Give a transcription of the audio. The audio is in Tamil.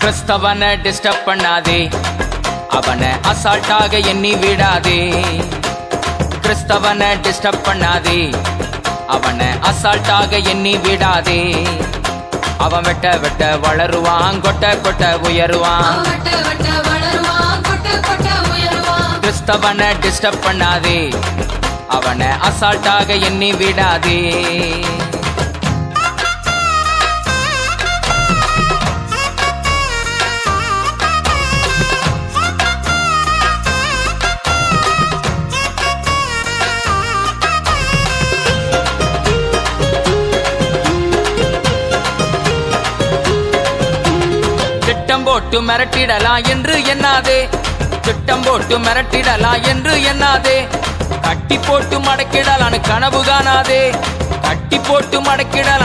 கிறிஸ்தவனை டிஸ்டர்ப் பண்ணாதே, அவனை அசால்ட்டாக எண்ணி விடாதே. கிறிஸ்தவனை டிஸ்டர்ப் பண்ணாதே, அவனை அசால்ட்டாக எண்ணி விடாதே. அவன் வெட்ட வெட்ட வளருவான், கொட்ட கொட்ட உயருவான். கிறிஸ்தவனை டிஸ்டர்ப் பண்ணாதே, அவனை அசால்ட்டாக எண்ணி விடாதே. திட்டம் போட்டு மிரட்டிடலாம் என்று எண்ணாதே, திட்டம் போட்டு மிரட்டிடலாம் என்று எண்ணாதே. கட்டி போட்டு மடக்கிடலான்னு கனவு காணாதே, கட்டி போட்டு மடக்கிடலாம்.